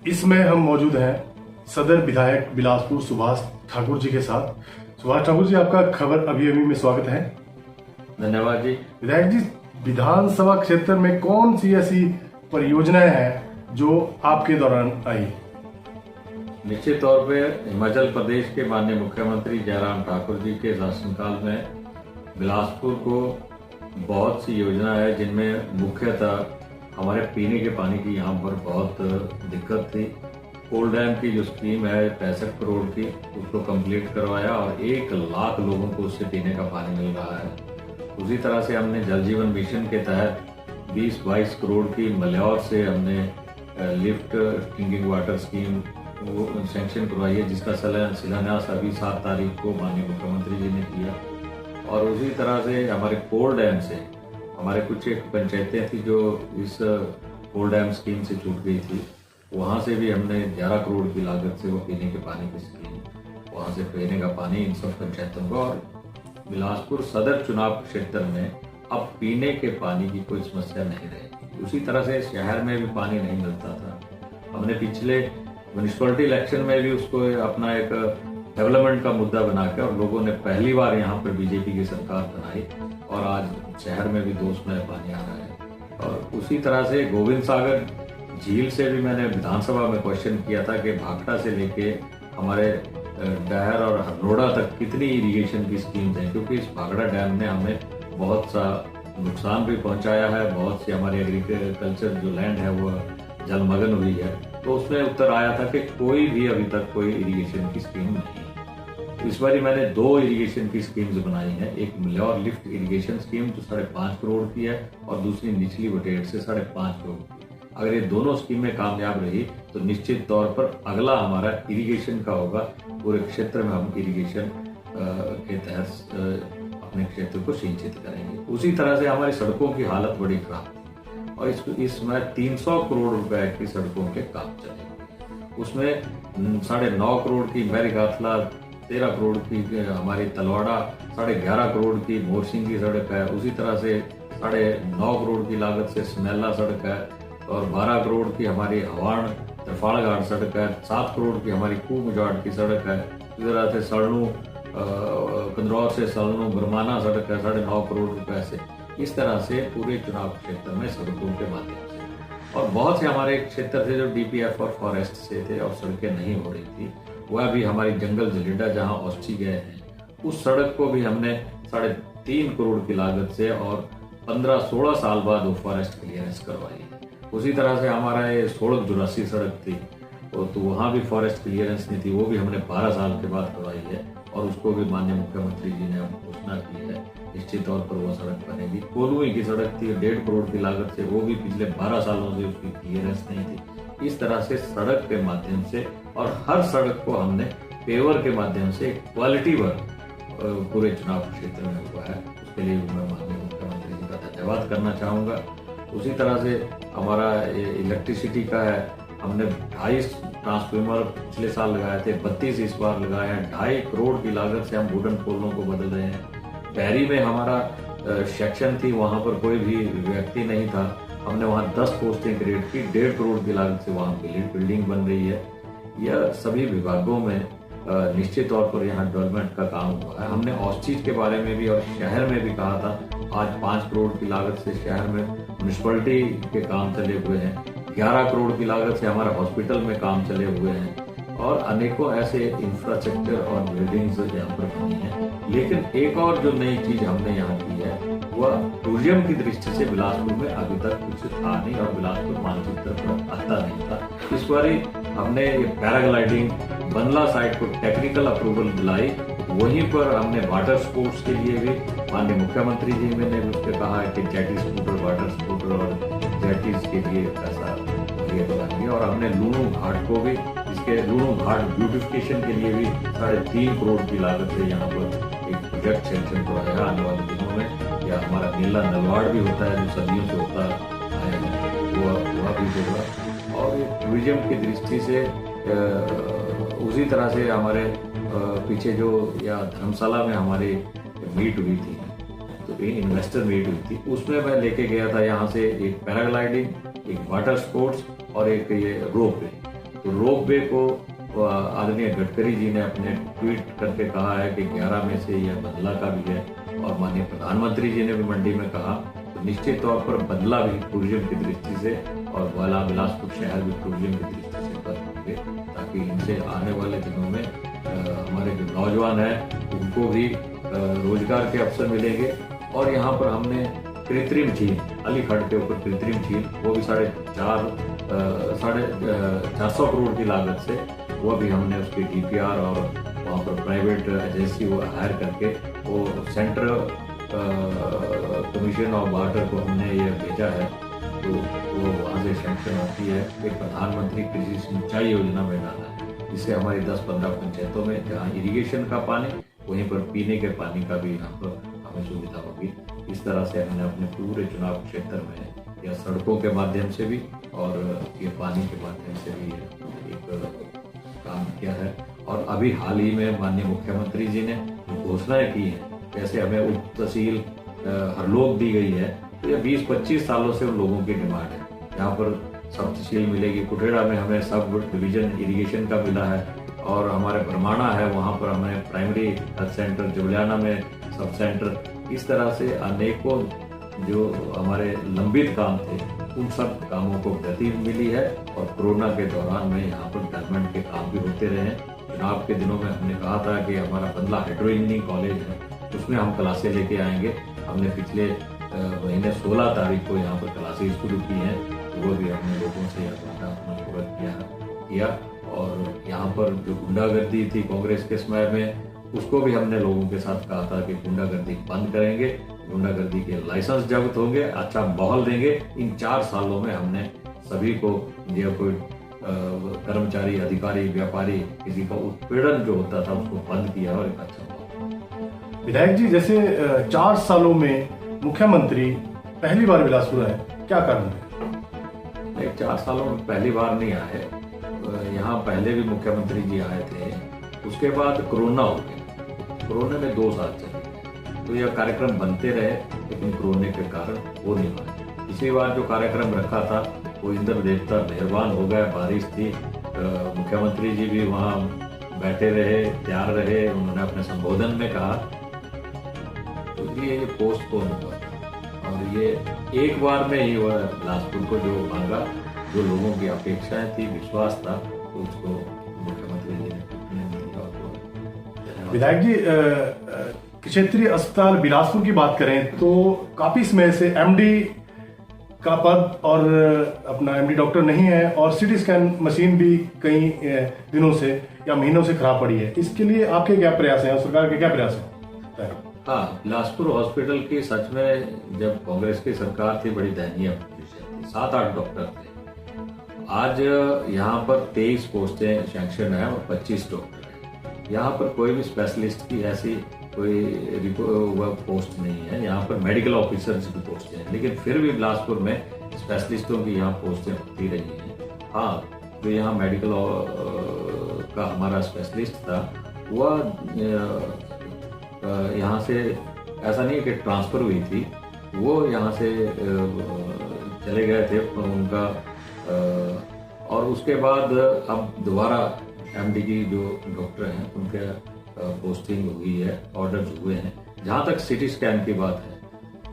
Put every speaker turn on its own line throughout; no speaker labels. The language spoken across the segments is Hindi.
इसमें हम मौजूद हैं सदर विधायक बिलासपुर सुभाष ठाकुर जी के साथ। सुभाष ठाकुर जी, आपका खबर अभी में स्वागत है।
धन्यवाद जी।
विधायक जी, विधानसभा क्षेत्र में कौन सी ऐसी परियोजनाएं हैं जो आपके दौरान आई?
निश्चित तौर पे हिमाचल प्रदेश के माननीय मुख्यमंत्री जयराम ठाकुर जी के शासनकाल में बिलासपुर को बहुत सी योजना है, जिनमें मुख्यतः हमारे पीने के पानी की यहाँ पर बहुत दिक्कत थी। कोल डैम की जो स्कीम है 65 करोड़ की, उसको कंप्लीट करवाया और 1 लाख लोगों को उससे पीने का पानी मिल रहा है। उसी तरह से हमने जल जीवन मिशन के तहत 20-22 करोड़ की मल्यौर से हमने लिफ्ट ड्रिंकिंग वाटर स्कीम वो सैंक्शन करवाई है, जिसका शिलान्यास अभी 7 तारीख को माननीय मुख्यमंत्री जी ने किया। और उसी तरह से हमारे कोल डैम से हमारे कुछ एक पंचायतें थी जो इस कोल डैम स्कीम से छूट गई थी, वहाँ से भी हमने 11 करोड़ की लागत से वो पीने के पानी की स्कीम, वहाँ से पीने का पानी इन सब पंचायतों को। और बिलासपुर सदर चुनाव क्षेत्र में अब पीने के पानी की कोई समस्या नहीं रहेगी। उसी तरह से शहर में भी पानी नहीं मिलता था, हमने पिछले म्यूनिसिपैलिटी इलेक्शन में भी उसको अपना एक डेवलपमेंट का मुद्दा बना के, और लोगों ने पहली बार यहाँ पर बीजेपी की सरकार बनाई और आज शहर में भी 2 में पानी आ रहा है। और उसी तरह से गोविंद सागर झील से भी मैंने विधानसभा में क्वेश्चन किया था कि भाखड़ा से लेके हमारे डहर और हरनोड़ा तक कितनी इरिगेशन की स्कीम्स हैं, क्योंकि इस भाखड़ा डैम ने हमें बहुत सा नुकसान भी पहुंचाया है। बहुत सी हमारी एग्रीकल्चर जो लैंड है वो जलमग्न हुई है। तो उसमें उत्तर आया था कि कोई भी अभी तक कोई इरिगेशन की स्कीम नहीं। तो इस बार मैंने 2 इरिगेशन की स्कीम्स बनाई हैं, एक मल्यौर लिफ्ट इरिगेशन स्कीम जो 5.5 करोड़ की है और दूसरी निचली बटेट से 5.5 करोड़ की। अगर ये दोनों स्कीमें कामयाब रही तो निश्चित तौर पर अगला हमारा इरिगेशन का होगा। पूरे क्षेत्र में हम इरिगेशन के तहत अपने क्षेत्र को सिंचित करेंगे। उसी तरह से हमारी सड़कों की हालत बड़ी खराब थी और इसमें 300 करोड़ रुपए की सड़कों के काम चले। उसमें 9.5 करोड़ की मैरीगाथला, 13 करोड़ की हमारी तलवाड़ा, 11.5 करोड़ की मोरसिंह की सड़क है। उसी तरह से 9.5 करोड़ की लागत से स्मेला सड़क है और 12 करोड़ की हमारी हवाण त्रिफाड़ घाट सड़क है। 7 करोड़ की हमारी कूमजाट की सड़क है। इसी तरह से सड़नू कंदरौर से सड़नू बरमाना सड़क है 9.5 करोड़ रुपए से। इस तरह से पूरे चुनाव क्षेत्र में सड़कों के माध्यम से, और बहुत से हमारे क्षेत्र थे जो डीपीएफ और फॉरेस्ट से थे और सड़कें नहीं हो रही थी, वह भी हमारी जंगल जलीडा जहां औष्ठी गए हैं, उस सड़क को भी हमने 3.5 करोड़ की लागत से और 15-16 साल बाद वो फॉरेस्ट क्लियरेंस करवाई। उसी तरह से हमारा ये 1684 सड़क थी, तो वहाँ भी फॉरेस्ट क्लियरेंस नहीं थी, वो भी हमने 12 साल के बाद करवाई है और उसको भी माननीय मुख्यमंत्री जी ने घोषणा की है। निश्चित तौर पर वो सड़क बनेगी। कोलुई की सड़क थी 1.5 करोड़ की लागत से, वो भी पिछले 12 सालों से उसकी क्लियरेंस नहीं थी। इस तरह से सड़क के माध्यम से और हर सड़क को हमने पेवर के माध्यम से क्वालिटी वर्क पूरे चुनाव क्षेत्र में हुआ है। उसके लिए मैं माननीय मुख्यमंत्री जी का धन्यवाद करना चाहूँगा। उसी तरह से हमारा इलेक्ट्रिसिटी का है, हमने 2.5 ट्रांसफार्मर पिछले साल लगाए थे, 32 इस बार लगाए हैं। 2.5 करोड़ की लागत से हम वुडन पोलों को बदल रहे हैं। बहरी में हमारा सेक्शन थी, वहाँ पर कोई भी व्यक्ति नहीं था, हमने वहाँ 10 पोस्टें क्रिएट की। 1.5 करोड़ की लागत से वहाँ बिल्डिंग बन रही है। यह सभी विभागों में निश्चित तौर पर यहाँ डेवलपमेंट का काम हुआ है। हमने ऑस्टिच के बारे में भी और शहर में भी कहा था। आज 5 करोड़ की लागत से शहर में म्यूनिसिपैलिटी के काम चले हुए हैं। 11 करोड़ की लागत से हमारे हॉस्पिटल में काम चले हुए हैं और अनेकों ऐसे इंफ्रास्ट्रक्चर और बिल्डिंग्स यहाँ पर बनी हैं। लेकिन एक और जो नई चीज हमने यहाँ की है वह टूरिज्म की दृष्टि से बिलासपुर में अभी तक कुछ था नहीं और बिलासपुर मानचित्र पर आता नहीं था। इस बार हमने पैराग्लाइडिंग बंदला साइट को टेक्निकल अप्रूवल दिलाई। वहीं पर हमने वाटर स्पोर्ट्स के लिए भी माननीय मुख्यमंत्री जी ने भी उसके कहा है कि जेटी स्कूटर, वाटर स्कूटर और जेटीज के लिए पैसा मुहैया करा दिया। और हमने लूणू घाट को भी, इसके लूणू घाट ब्यूटिफिकेशन के लिए भी 3.5 करोड़ की लागत से यहाँ पर एक प्रोजेक्ट सेंक्शन करवाया। आने वाले दिनों में या हमारा मेला नलवाड़ भी होता है जो सदियों से होता आया है, वह भी होगा। और टूरिज्म की दृष्टि से उसी तरह से हमारे पीछे जो या धर्मशाला में हमारी मीट हुई थी, तो इन्वेस्टर मीट हुई थी, उसमें मैं लेके गया था यहाँ से एक पैराग्लाइडिंग, एक वाटर स्पोर्ट्स और एक ये रोप वे। तो रोप वे को आदरणीय गडकरी जी ने अपने ट्वीट करके कहा है कि 11 में से यह बदला का भी है, और माननीय प्रधानमंत्री जी ने भी मंडी में कहा। तो निश्चित तौर पर बदला भी टूरिज्म की दृष्टि से और बिलासपुर शहर भी टूरिज्म की दृष्टि से बदल होंगे, ताकि इनसे आने वाले दिनों में हमारे जो नौजवान हैं उनको भी रोजगार के अवसर मिलेंगे। और यहाँ पर हमने कृत्रिम झील, अलीखड़ के ऊपर कृत्रिम झील, वो भी 450 करोड़ की लागत से, वो भी हमने उसकी DPR और वहाँ पर प्राइवेट एजेंसी वो हायर करके वो सेंट्रल कमीशन ऑफ वाटर को हमने ये भेजा है। तो वो वहाँ से सैंक्शन होती है कि प्रधानमंत्री कृषि सिंचाई योजना में डाला है, जिससे हमारी 10-15 पंचायतों में जहाँ इरिगेशन का पानी, वहीं पर पीने के पानी का भी यहाँ पर हमें सुविधा होगी। इस तरह से हमने अपने पूरे चुनाव क्षेत्र में या सड़कों के माध्यम से भी और ये पानी के माध्यम से भी एक काम किया है। और अभी हाल ही में माननीय मुख्यमंत्री जी ने घोषणाएं की हैं, जैसे हमें उप तहसील हरलोग दी गई है, तो ये 20-25 सालों से उन लोगों की डिमांड है। यहाँ पर सब तहसील मिलेगी, कुठेड़ा में हमें सब डिवीजन इरिगेशन का मिला है, और हमारे बरमाणा है वहाँ पर हमें प्राइमरी हेल्थ सेंटर, जुबलियाना में सब सेंटर। इस तरह से अनेकों जो हमारे लंबित काम थे उन सब कामों को गति मिली है। और कोरोना के दौरान में यहाँ पर डेवलपमेंट के काम भी होते रहे हैं। चुनाव के दिनों में हमने कहा था कि हमारा बंदला हाइड्रो इंजीनियरिंग कॉलेज है, उसमें हम क्लासें लेके आएंगे। हमने पिछले महीने 16 तारीख को यहाँ पर क्लासेस शुरू की हैं, तो वो भी हमने लोगों से यह अपना पूरा किया। और यहाँ पर जो गुंडागर्दी थी कांग्रेस के समय में, उसको भी हमने लोगों के साथ कहा था कि गुंडागर्दी बंद करेंगे, गुंडागर्दी के लाइसेंस जब्त होंगे, अच्छा माहौल देंगे। इन 4 सालों में हमने सभी को, या कोई कर्मचारी, अधिकारी, व्यापारी, किसी का उत्पीड़न जो होता था उसको बंद किया और एक अच्छा माहौल।
विधायक जी, जैसे 4 सालों में मुख्यमंत्री पहली बार बिलासपुर आए, क्या कारण है?
4 सालों में पहली बार नहीं आए, यहाँ पहले भी मुख्यमंत्री जी आए थे। उसके बाद कोरोना हो गया, कोरोना में 2 साल चले, तो यह कार्यक्रम बनते रहे, लेकिन कोरोना के कारण वो नहीं बने। इसी बार जो कार्यक्रम रखा था वो इंद्र देवता मेहरबान हो गए, बारिश थी, मुख्यमंत्री जी भी वहाँ बैठे रहे, तैयार रहे। उन्होंने अपने संबोधन में कहा, तो ये पोस्टपोन हुआ था। और ये एक बार में ही वह बिलासपुर को जो मांगा, जो लोगों की अपेक्षाएं थी, विश्वास था, तो उसको मुख्यमंत्री जी ने दिया।
विधायक जी, क्षेत्रीय अस्पताल बिलासपुर की बात करें तो काफी समय से MD का पद और अपना MD डॉक्टर नहीं है, और CT स्कैन मशीन भी कई दिनों से या महीनों से खराब पड़ी है। इसके लिए आपके क्या प्रयास हैं, सरकार के क्या प्रयास हैं?
हाँ, बिलासपुर हॉस्पिटल की सच में जब कांग्रेस की सरकार थी बड़ी दयनीय पोजीशन थी, 7-8 डॉक्टर थे। आज यहाँ पर 23 पोस्टें सैंक्शन है और 25 डॉक्टर हैं। यहाँ पर कोई भी स्पेशलिस्ट की ऐसी कोई पोस्ट नहीं है। यहाँ पर मेडिकल ऑफिसर्स की पोस्टें हैं, लेकिन फिर भी बिलासपुर में स्पेशलिस्टों की यहाँ पोस्टें होती रही हैं। हाँ, जो यहाँ मेडिकल का हमारा स्पेशलिस्ट था वह यहाँ से ऐसा नहीं कि ट्रांसफ़र हुई थी, वो यहाँ से चले गए थे उनका, और उसके बाद अब दोबारा MD की जो डॉक्टर हैं उनके पोस्टिंग हुई है, ऑर्डर्स हुए हैं। जहाँ तक CT स्कैन की बात है,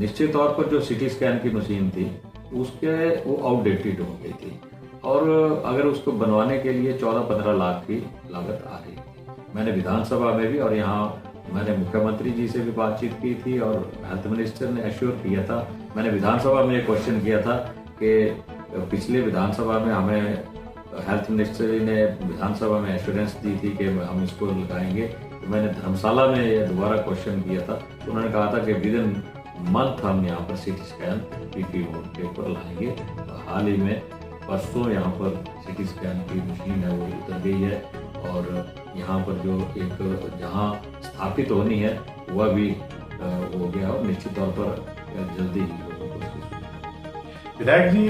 निश्चित तौर पर जो CT स्कैन की मशीन थी उसके वो आउटडेटेड हो गई थी, और अगर उसको बनवाने के लिए 14-15 लाख की लागत आ रही थी। मैंने विधानसभा में भी और यहाँ मैंने मुख्यमंत्री जी से भी बातचीत की थी, और हेल्थ मिनिस्टर ने एश्योर किया था। मैंने विधानसभा में एक क्वेश्चन किया था कि पिछले विधानसभा में हमें हेल्थ मिनिस्टर जी ने विधानसभा में एश्योरेंस दी थी कि हम इसको लगाएंगे। तो मैंने धर्मशाला में ये दोबारा क्वेश्चन किया था, तो उन्होंने कहा था कि विदिन मंथ हम यहाँ पर CT स्कैन PP के ऊपर लाएंगे। हाल ही में परसों यहाँ पर CT स्कैन की मशीन है वो उतर गई है, और यहाँ पर जो एक जहाँ स्थापित होनी है वह भी हो गया, और निश्चित तौर पर जल्दी ही लोगों को।
विधायक जी,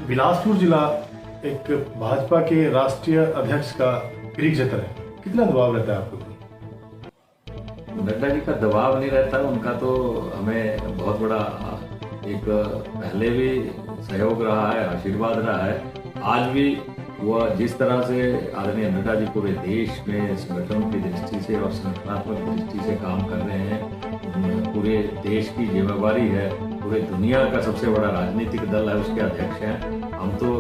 बिलासपुर जिला एक भाजपा के राष्ट्रीय अध्यक्ष का गृह क्षेत्र है, कितना दबाव रहता है आपको?
नड्डा जी का दबाव नहीं रहता, उनका तो हमें बहुत बड़ा एक पहले भी सहयोग रहा है, आशीर्वाद रहा है। आज भी वह जिस तरह से आदरणीय नड्डा जी पूरे देश में संगठनों की दृष्टि से और संगठनात्मक दृष्टि से काम कर रहे हैं, पूरे देश की जिम्मेवारी है, पूरे दुनिया का सबसे बड़ा राजनीतिक दल है, उसके अध्यक्ष हैं। हम तो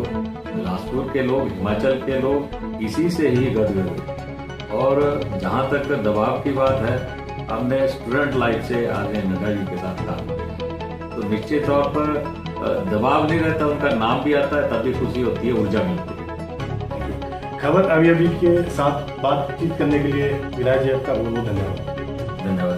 बिलासपुर के लोग, हिमाचल के लोग इसी से ही गदगद हुए। और जहाँ तक दबाव की बात है, हमने स्टूडेंट लाइफ से आदरणीय नड्डा जी के साथ काम किया, तो निश्चित तौर पर दबाव नहीं रहता, उनका नाम भी आता है, तब भी खुशी होती है, ऊर्जा मिलती है।
खबर अभी के साथ बातचीत करने के लिए विराज जी आपका बहुत बहुत धन्यवाद।
धन्यवाद।